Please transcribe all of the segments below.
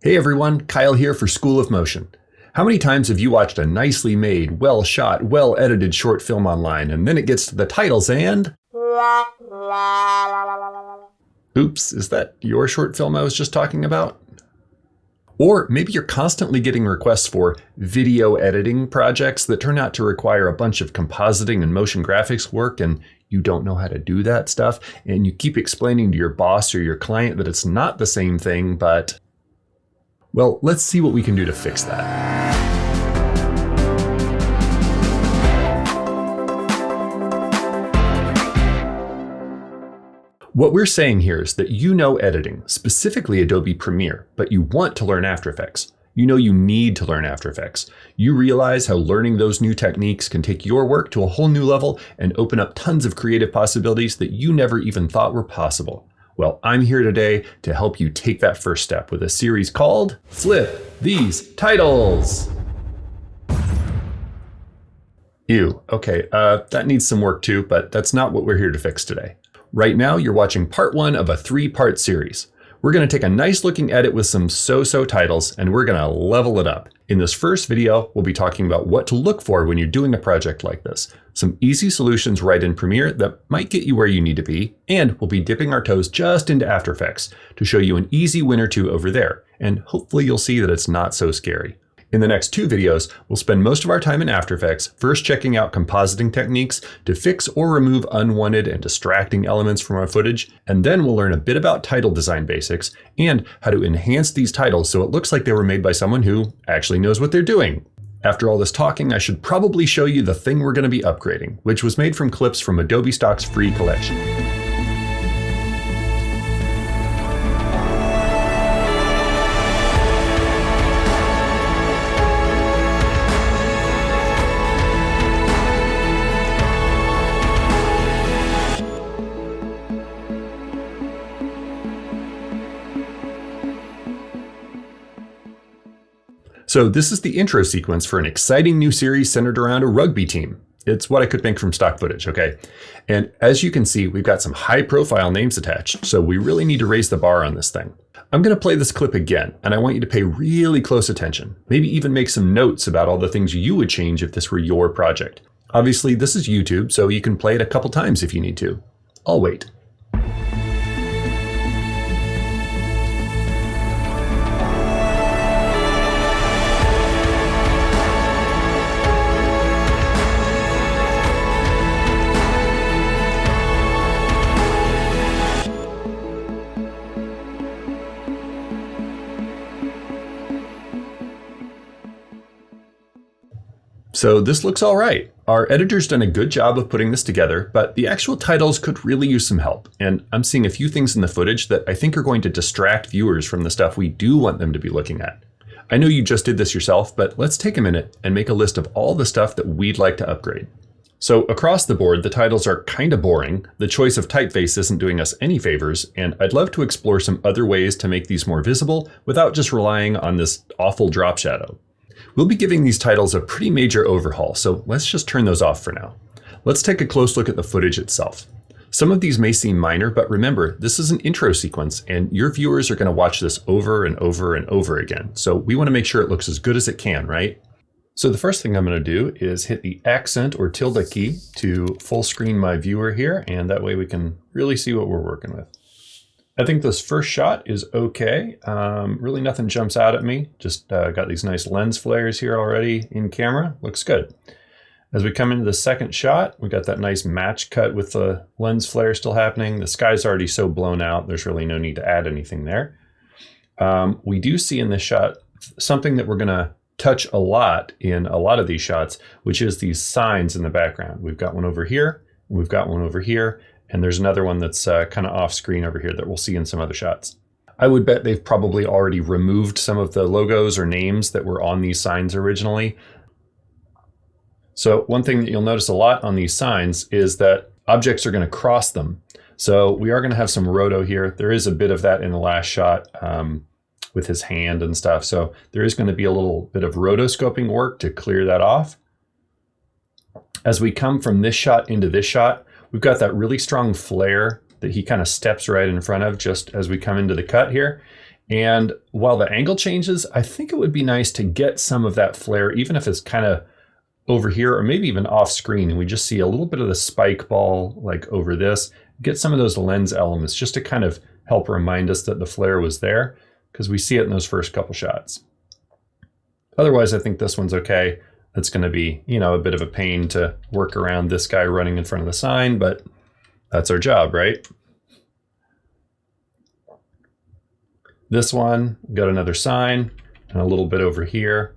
Hey everyone, Kyle here for School of Motion. How many times have you watched a nicely made, well shot, well edited short film online and then it gets to the titles and... Oops, is that your short film I was just talking about? Or maybe you're constantly getting requests for video editing projects that turn out to require a bunch of compositing and motion graphics work and you don't know how to do that stuff and you keep explaining to your boss or your client that it's not the same thing, but... Well, let's see what we can do to fix that. What we're saying here is that you know editing, specifically Adobe Premiere, but you want to learn After Effects. You know you need to learn After Effects. You realize how learning those new techniques can take your work to a whole new level and open up tons of creative possibilities that you never even thought were possible. Well, I'm here today to help you take that first step with a series called Flip These Titles. Ew, okay, that needs some work too, but that's not what we're here to fix today. Right now, you're watching part one of a 3-part series. We're going to take a nice looking edit with some so-so titles and we're going to level it up. In this first video, we'll be talking about what to look for when you're doing a project like this. Some easy solutions right in Premiere that might get you where you need to be, and we'll be dipping our toes just into After Effects to show you an easy win or two over there, and hopefully you'll see that it's not so scary. In the next 2 videos, we'll spend most of our time in After Effects first checking out compositing techniques to fix or remove unwanted and distracting elements from our footage, and then we'll learn a bit about title design basics and how to enhance these titles so it looks like they were made by someone who actually knows what they're doing. After all this talking, I should probably show you the thing we're going to be upgrading, which was made from clips from Adobe Stock's free collection. So this is the intro sequence for an exciting new series centered around a rugby team. It's what I could make from stock footage, okay? And as you can see, we've got some high profile names attached, so we really need to raise the bar on this thing. I'm gonna play this clip again, and I want you to pay really close attention. Maybe even make some notes about all the things you would change if this were your project. Obviously, this is YouTube, so you can play it a couple times if you need to. I'll wait. So this looks all right. Our editor's done a good job of putting this together, but the actual titles could really use some help. And I'm seeing a few things in the footage that I think are going to distract viewers from the stuff we do want them to be looking at. I know you just did this yourself, but let's take a minute and make a list of all the stuff that we'd like to upgrade. So across the board, the titles are kind of boring. The choice of typeface isn't doing us any favors, and I'd love to explore some other ways to make these more visible without just relying on this awful drop shadow. We'll be giving these titles a pretty major overhaul, so let's just turn those off for now. Let's take a close look at the footage itself. Some of these may seem minor, but remember, this is an intro sequence and your viewers are going to watch this over and over and over again. So we want to make sure it looks as good as it can, right? So the first thing I'm going to do is hit the accent or tilde key to full screen my viewer here, and that way we can really see what we're working with. I think this first shot is okay. Really nothing jumps out at me. Just got these nice lens flares here already in camera. Looks good. As we come into the second shot, we got that nice match cut with the lens flare still happening. The sky's already so blown out, there's really no need to add anything there. We do see in this shot something that we're gonna touch a lot in a lot of these shots, which is these signs in the background. We've got one over here, and we've got one over here, and there's another one that's kind of off screen over here that we'll see in some other shots. I would bet they've probably already removed some of the logos or names that were on these signs originally. So one thing that you'll notice a lot on these signs is that objects are going to cross them. So we are going to have some roto here. There is a bit of that in the last shot with his hand and stuff. So there is going to be a little bit of rotoscoping work to clear that off. As we come from this shot into this shot, we've got that really strong flare that he kind of steps right in front of just as we come into the cut here. And while the angle changes, I think it would be nice to get some of that flare, even if it's kind of over here or maybe even off screen. And we just see a little bit of the spike ball like over this, get some of those lens elements just to kind of help remind us that the flare was there, because we see it in those first couple shots. Otherwise, I think this one's okay. It's going to be, a bit of a pain to work around this guy running in front of the sign, but that's our job, right? This one, got another sign and a little bit over here.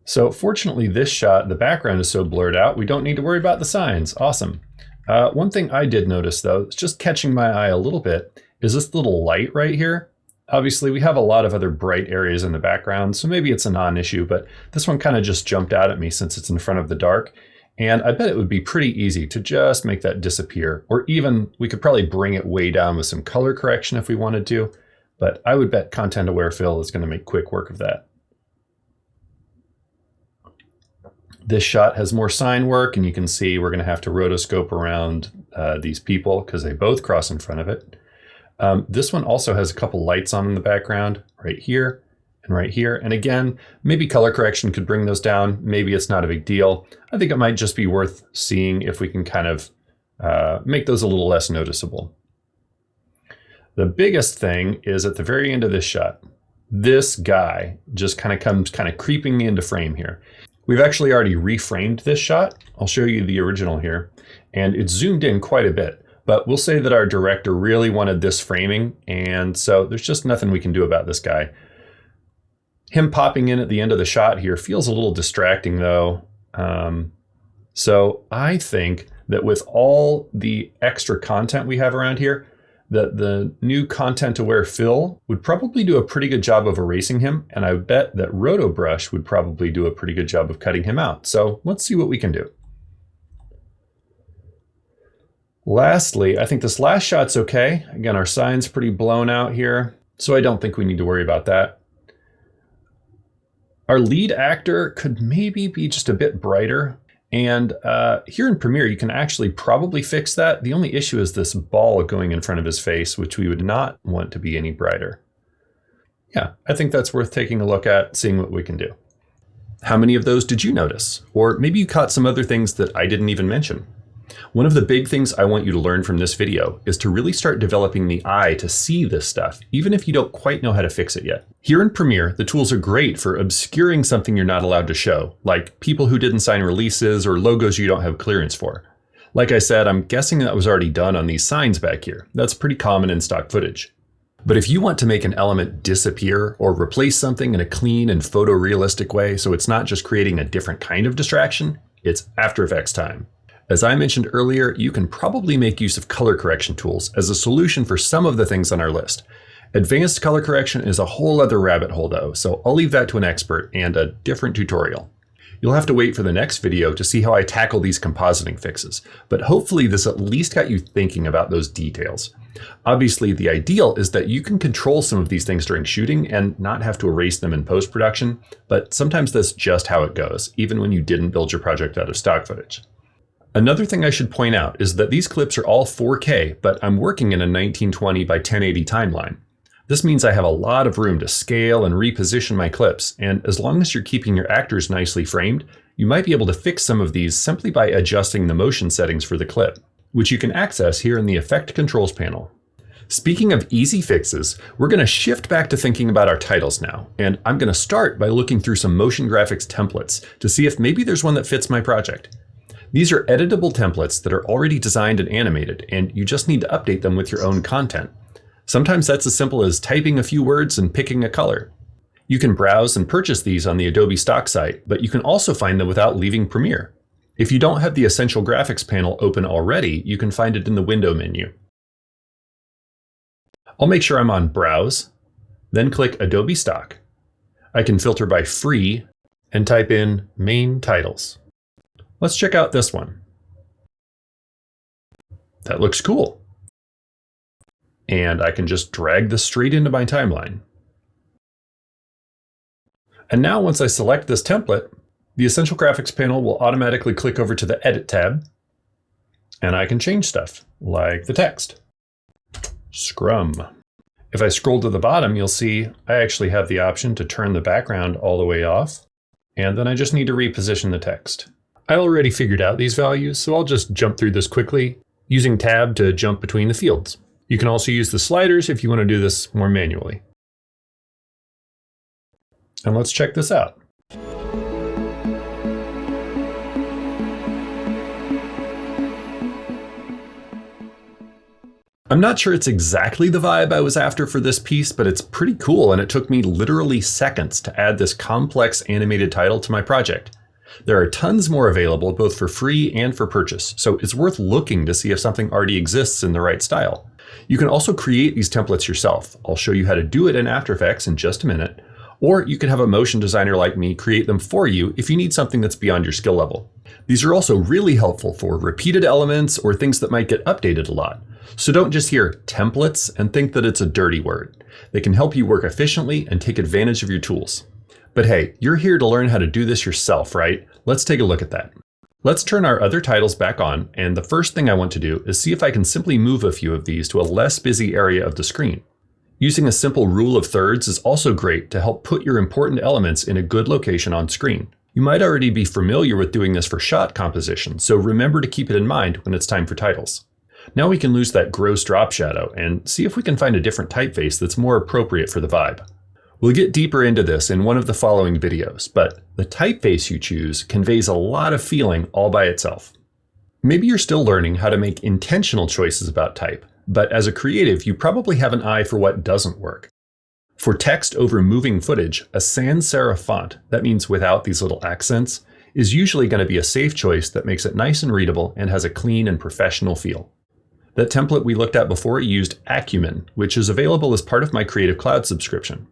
So fortunately, this shot, the background is so blurred out, we don't need to worry about the signs. Awesome. One thing I did notice, though, it's just catching my eye a little bit, is this little light right here. Obviously, we have a lot of other bright areas in the background, so maybe it's a non-issue, but this one kind of just jumped out at me since it's in front of the dark. And I bet it would be pretty easy to just make that disappear, or even we could probably bring it way down with some color correction if we wanted to, but I would bet content aware fill is going to make quick work of that. This shot has more sign work, and you can see we're going to have to rotoscope around these people because they both cross in front of it. This one also has a couple lights on in the background right here and right here. And again, maybe color correction could bring those down. Maybe it's not a big deal. I think it might just be worth seeing if we can kind of make those a little less noticeable. The biggest thing is at the very end of this shot, this guy just kind of comes creeping into frame here. We've actually already reframed this shot. I'll show you the original here, and it's zoomed in quite a bit. But we'll say that our director really wanted this framing, and so there's just nothing we can do about this guy. Him popping in at the end of the shot here feels a little distracting, though. So I think that with all the extra content we have around here, that the new content-aware fill would probably do a pretty good job of erasing him, and I bet that RotoBrush would probably do a pretty good job of cutting him out. So let's see what we can do. Lastly, I think this last shot's okay. Again, our sign's pretty blown out here, so I don't think we need to worry about that. Our lead actor could maybe be just a bit brighter. And here in Premiere, you can actually probably fix that. The only issue is this ball going in front of his face, which we would not want to be any brighter. Yeah, I think that's worth taking a look at, seeing what we can do. How many of those did you notice? Or maybe you caught some other things that I didn't even mention. One of the big things I want you to learn from this video is to really start developing the eye to see this stuff, even if you don't quite know how to fix it yet. Here in Premiere, the tools are great for obscuring something you're not allowed to show, like people who didn't sign releases or logos you don't have clearance for. Like I said, I'm guessing that was already done on these signs back here. That's pretty common in stock footage. But if you want to make an element disappear or replace something in a clean and photorealistic way so it's not just creating a different kind of distraction, it's After Effects time. As I mentioned earlier, you can probably make use of color correction tools as a solution for some of the things on our list. Advanced color correction is a whole other rabbit hole though, so I'll leave that to an expert and a different tutorial. You'll have to wait for the next video to see how I tackle these compositing fixes, but hopefully this at least got you thinking about those details. Obviously, the ideal is that you can control some of these things during shooting and not have to erase them in post-production, but sometimes that's just how it goes, even when you didn't build your project out of stock footage. Another thing I should point out is that these clips are all 4K, but I'm working in a 1920 by 1080 timeline. This means I have a lot of room to scale and reposition my clips, and as long as you're keeping your actors nicely framed, you might be able to fix some of these simply by adjusting the motion settings for the clip, which you can access here in the Effect Controls panel. Speaking of easy fixes, we're going to shift back to thinking about our titles now, and I'm going to start by looking through some motion graphics templates to see if maybe there's one that fits my project. These are editable templates that are already designed and animated, and you just need to update them with your own content. Sometimes that's as simple as typing a few words and picking a color. You can browse and purchase these on the Adobe stock site, but you can also find them without leaving Premiere. If you don't have the Essential Graphics panel open already, you can find it in the Window menu. I'll make sure I'm on Browse, then click Adobe Stock. I can filter by Free and type in Main Titles. Let's check out this one. That looks cool. And I can just drag this straight into my timeline. And now once I select this template, the Essential Graphics panel will automatically click over to the Edit tab, and I can change stuff, like the text. Scrum. If I scroll to the bottom, you'll see I actually have the option to turn the background all the way off, and then I just need to reposition the text. I already figured out these values, so I'll just jump through this quickly, using Tab to jump between the fields. You can also use the sliders if you want to do this more manually. And let's check this out. I'm not sure it's exactly the vibe I was after for this piece, but it's pretty cool, and it took me literally seconds to add this complex animated title to my project. There are tons more available, both for free and for purchase, so it's worth looking to see if something already exists in the right style. You can also create these templates yourself. I'll show you how to do it in After Effects in just a minute, or you can have a motion designer like me create them for you if you need something that's beyond your skill level. These are also really helpful for repeated elements or things that might get updated a lot. So don't just hear templates and think that it's a dirty word. They can help you work efficiently and take advantage of your tools. But hey, you're here to learn how to do this yourself, right? Let's take a look at that. Let's turn our other titles back on, and the first thing I want to do is see if I can simply move a few of these to a less busy area of the screen. Using a simple rule of thirds is also great to help put your important elements in a good location on screen. You might already be familiar with doing this for shot composition, so remember to keep it in mind when it's time for titles. Now we can lose that gross drop shadow and see if we can find a different typeface that's more appropriate for the vibe. We'll get deeper into this in one of the following videos, but the typeface you choose conveys a lot of feeling all by itself. Maybe you're still learning how to make intentional choices about type, but as a creative, you probably have an eye for what doesn't work. For text over moving footage, a sans serif font, that means without these little accents, is usually going to be a safe choice that makes it nice and readable and has a clean and professional feel. That template we looked at before used Acumen, which is available as part of my Creative Cloud subscription.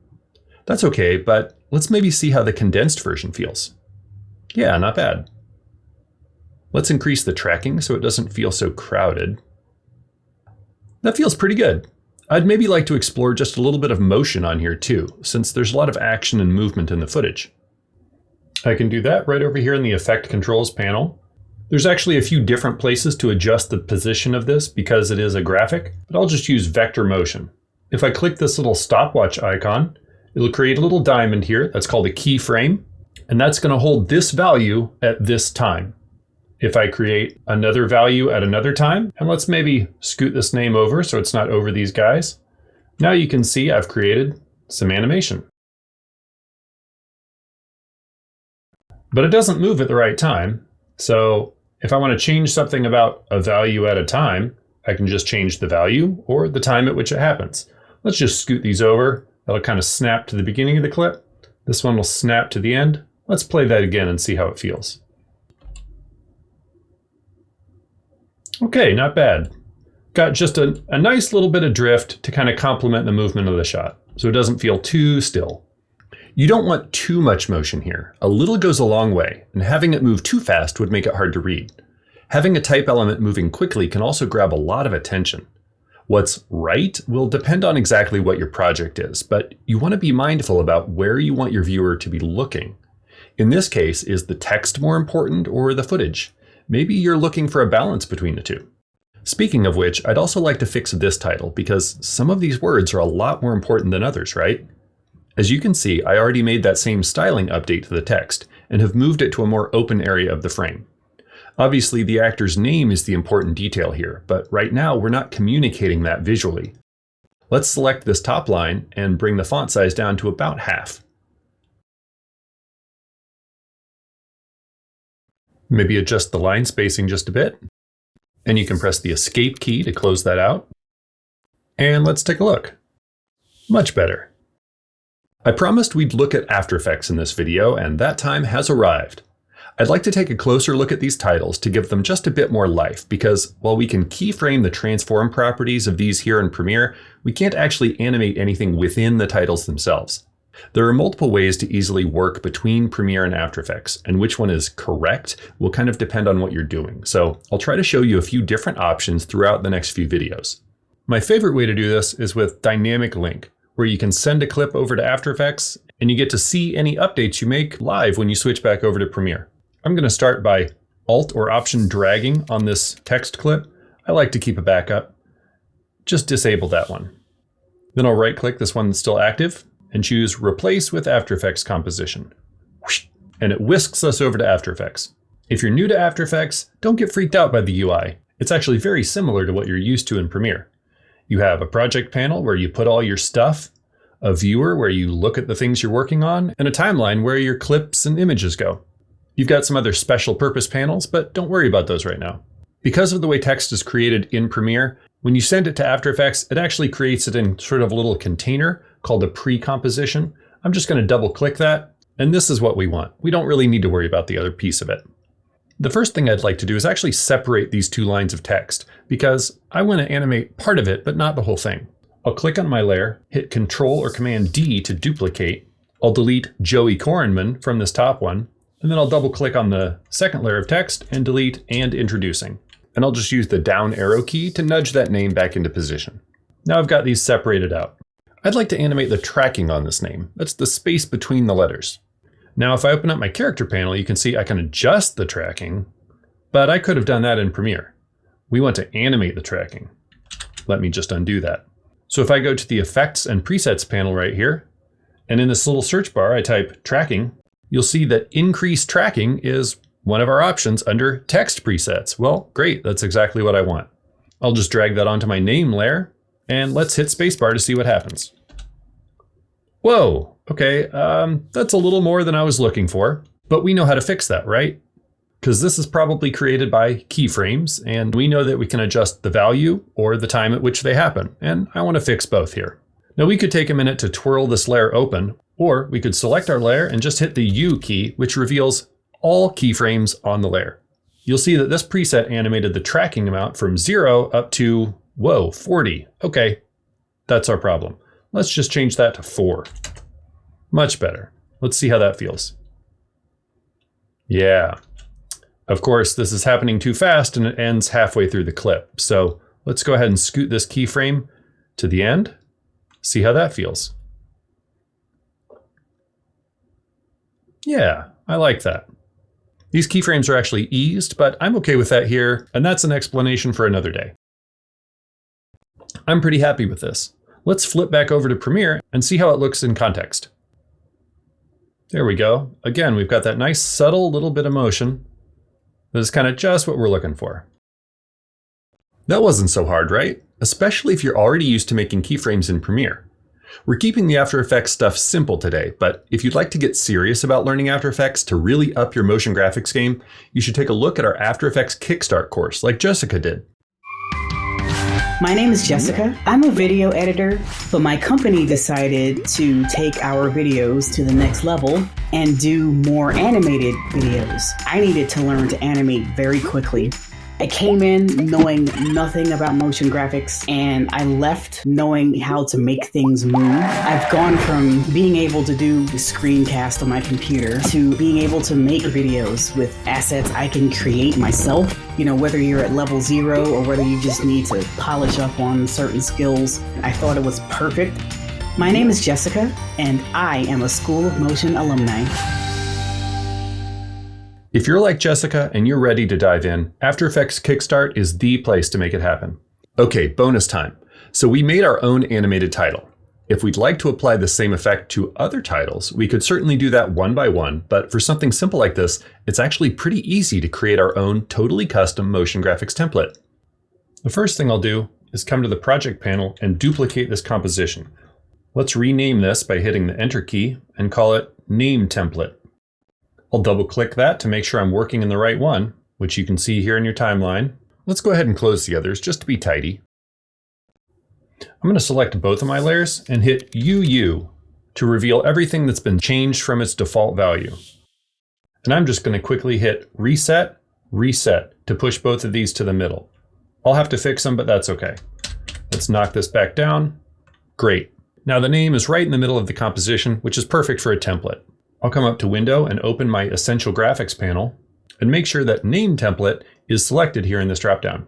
That's okay, but let's maybe see how the condensed version feels. Yeah, not bad. Let's increase the tracking so it doesn't feel so crowded. That feels pretty good. I'd maybe like to explore just a little bit of motion on here too, since there's a lot of action and movement in the footage. I can do that right over here in the Effect Controls panel. There's actually a few different places to adjust the position of this because it is a graphic, but I'll just use vector motion. If I click this little stopwatch icon, it'll create a little diamond here that's called a keyframe, and that's going to hold this value at this time. If I create another value at another time, and let's maybe scoot this name over so it's not over these guys, now you can see I've created some animation. But it doesn't move at the right time, so if I want to change something about a value at a time, I can just change the value or the time at which it happens. Let's just scoot these over. That'll kind of snap to the beginning of the clip. This one will snap to the end. Let's play that again and see how it feels. Okay, not bad. Got just a nice little bit of drift to kind of complement the movement of the shot, so it doesn't feel too still. You don't want too much motion here. A little goes a long way, and having it move too fast would make it hard to read. Having a type element moving quickly can also grab a lot of attention. What's right will depend on exactly what your project is, but you want to be mindful about where you want your viewer to be looking. In this case, is the text more important or the footage? Maybe you're looking for a balance between the two. Speaking of which, I'd also like to fix this title because some of these words are a lot more important than others, right? As you can see, I already made that same styling update to the text and have moved it to a more open area of the frame. Obviously, the actor's name is the important detail here, but right now we're not communicating that visually. Let's select this top line and bring the font size down to about half. Maybe adjust the line spacing just a bit. And you can press the Escape key to close that out. And let's take a look. Much better. I promised we'd look at After Effects in this video, and that time has arrived. I'd like to take a closer look at these titles to give them just a bit more life, because while we can keyframe the transform properties of these here in Premiere, we can't actually animate anything within the titles themselves. There are multiple ways to easily work between Premiere and After Effects, and which one is correct will kind of depend on what you're doing. So I'll try to show you a few different options throughout the next few videos. My favorite way to do this is with Dynamic Link, where you can send a clip over to After Effects and you get to see any updates you make live when you switch back over to Premiere. I'm going to start by Alt or Option dragging on this text clip. I like to keep a backup. just disable that one. Then I'll right-click this one that's still active and choose Replace with After Effects Composition. And it whisks us over to After Effects. If you're new to After Effects, don't get freaked out by the UI. It's actually very similar to what you're used to in Premiere. You have a project panel where you put all your stuff, a viewer where you look at the things you're working on, and a timeline where your clips and images go. You've got some other special purpose panels, but don't worry about those right now. Because of the way text is created in Premiere, when you send it to After Effects, it actually creates it in sort of a little container called a pre-composition. I'm just going to double click that, and this is what we want. We don't really need to worry about the other piece of it. The first thing I'd like to do is actually separate these two lines of text because I want to animate part of it, but not the whole thing. I'll click on my layer, hit Control or Command D to duplicate. I'll delete Joey Korenman from this top one, and then I'll double click on the second layer of text and delete and introducing. And I'll just use the down arrow key to nudge that name back into position. Now I've got these separated out. I'd like to animate the tracking on this name. That's the space between the letters. Now, if I open up my character panel, you can see I can adjust the tracking, but I could have done that in Premiere. We want to animate the tracking. Let me just undo that. So if I go to the Effects and Presets panel right here, and in this little search bar, I type tracking, you'll see that increase tracking is one of our options under text presets. Well, great, that's exactly what I want. I'll just drag that onto my name layer, and let's hit spacebar to see what happens. Whoa, okay, that's a little more than I was looking for, but we know how to fix that, right? Because this is probably created by keyframes, and we know that we can adjust the value or the time at which they happen, and I want to fix both here. Now we could take a minute to twirl this layer open, or we could select our layer and just hit the U key, which reveals all keyframes on the layer. You'll see that this preset animated the tracking amount from 0 up to, whoa, 40. Okay, that's our problem. Let's just change that to 4. Much better. Let's see how that feels. Yeah. Of course, this is happening too fast and it ends halfway through the clip. So let's go ahead and scoot this keyframe to the end. See how that feels. Yeah, I like that. These keyframes are actually eased, but I'm okay with that here, and that's an explanation for another day. I'm pretty happy with this. Let's flip back over to Premiere and see how it looks in context. There we go. Again, we've got that nice subtle little bit of motion. That is kind of just what we're looking for. That wasn't so hard, right? Especially if you're already used to making keyframes in Premiere. We're keeping the After Effects stuff simple today, but if you'd like to get serious about learning After Effects to really up your motion graphics game, you should take a look at our After Effects Kickstart course like Jessica did. My name is Jessica. I'm a video editor, but my company decided to take our videos to the next level and do more animated videos. I needed to learn to animate very quickly. I came in knowing nothing about motion graphics, and I left knowing how to make things move. I've gone from being able to do the screencast on my computer to being able to make videos with assets I can create myself. You know, whether you're at level 0 or whether you just need to polish up on certain skills, I thought it was perfect. My name is Jessica, and I am a School of Motion alumni. If you're like Jessica and you're ready to dive in, After Effects Kickstart is the place to make it happen. Okay, bonus time. So we made our own animated title. If we'd like to apply the same effect to other titles, we could certainly do that one by one, but for something simple like this, it's actually pretty easy to create our own totally custom motion graphics template. The first thing I'll do is come to the project panel and duplicate this composition. Let's rename this by hitting the Enter key and call it Name Template. I'll double click that to make sure I'm working in the right one, which you can see here in your timeline. Let's go ahead and close the others just to be tidy. I'm going to select both of my layers and hit UU to reveal everything that's been changed from its default value. And I'm just going to quickly hit Reset, Reset to push both of these to the middle. I'll have to fix them, but that's okay. Let's knock this back down. Great. Now the name is right in the middle of the composition, which is perfect for a template. I'll come up to Window and open my Essential Graphics panel and make sure that Name Template is selected here in this dropdown.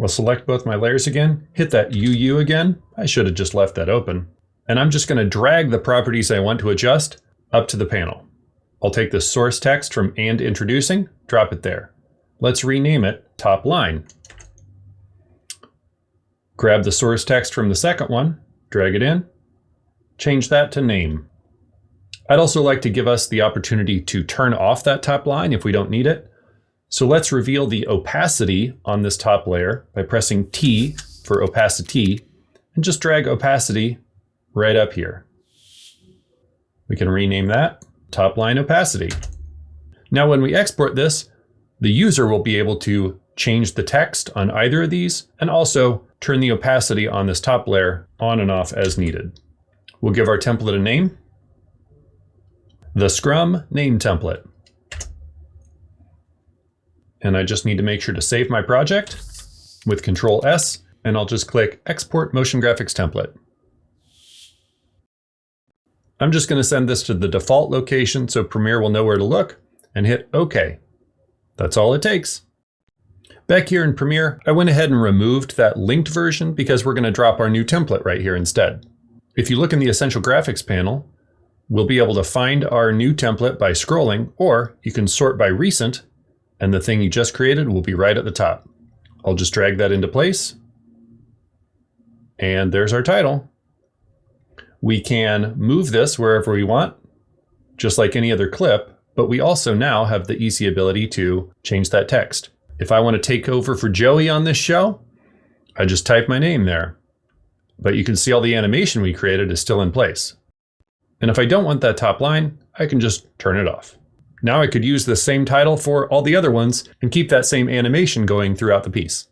I'll select both my layers again, hit that UU again. I should have just left that open. And I'm just going to drag the properties I want to adjust up to the panel. I'll take the source text from And Introducing, drop it there. Let's rename it Top Line. Grab the source text from the second one, drag it in, change that to name. I'd also like to give us the opportunity to turn off that top line if we don't need it. So let's reveal the opacity on this top layer by pressing T for opacity and just drag opacity right up here. We can rename that top line opacity. Now when we export this, the user will be able to change the text on either of these and also turn the opacity on this top layer on and off as needed. We'll give our template a name. The Scrum name template. And I just need to make sure to save my project with Control S, and I'll just click Export Motion Graphics Template. I'm just going to send this to the default location so Premiere will know where to look and hit OK. That's all it takes. Back here in Premiere, I went ahead and removed that linked version because we're going to drop our new template right here instead. If you look in the Essential Graphics panel, we'll be able to find our new template by scrolling, or you can sort by recent, and the thing you just created will be right at the top. I'll just drag that into place. And there's our title. We can move this wherever we want, just like any other clip, but we also now have the easy ability to change that text. If I want to take over for Joey on this show, I just type my name there. But you can see all the animation we created is still in place. And if I don't want that top line, I can just turn it off. Now I could use the same title for all the other ones and keep that same animation going throughout the piece.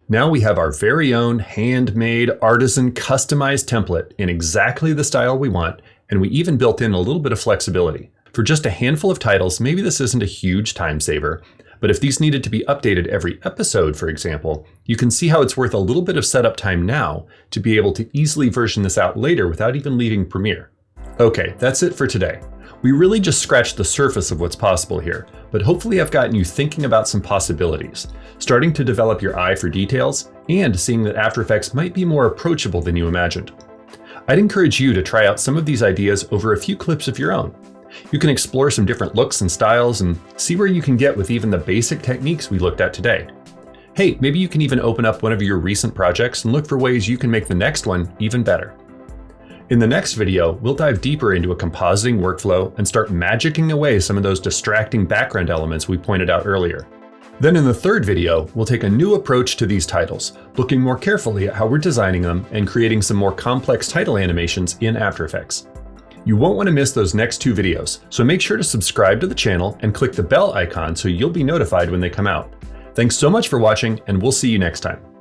Now we have our very own handmade, artisan, customized template in exactly the style we want, and we even built in a little bit of flexibility. For just a handful of titles, maybe this isn't a huge time saver, but if these needed to be updated every episode, for example, you can see how it's worth a little bit of setup time now to be able to easily version this out later without even leaving Premiere. Okay, that's it for today. We really just scratched the surface of what's possible here, but hopefully I've gotten you thinking about some possibilities, starting to develop your eye for details, and seeing that After Effects might be more approachable than you imagined. I'd encourage you to try out some of these ideas over a few clips of your own. You can explore some different looks and styles and see where you can get with even the basic techniques we looked at today. Hey, maybe you can even open up one of your recent projects and look for ways you can make the next one even better. In the next video, we'll dive deeper into a compositing workflow and start magicking away some of those distracting background elements we pointed out earlier. Then in the third video, we'll take a new approach to these titles, looking more carefully at how we're designing them and creating some more complex title animations in After Effects. You won't want to miss those next two videos, so make sure to subscribe to the channel and click the bell icon so you'll be notified when they come out. Thanks so much for watching, and we'll see you next time.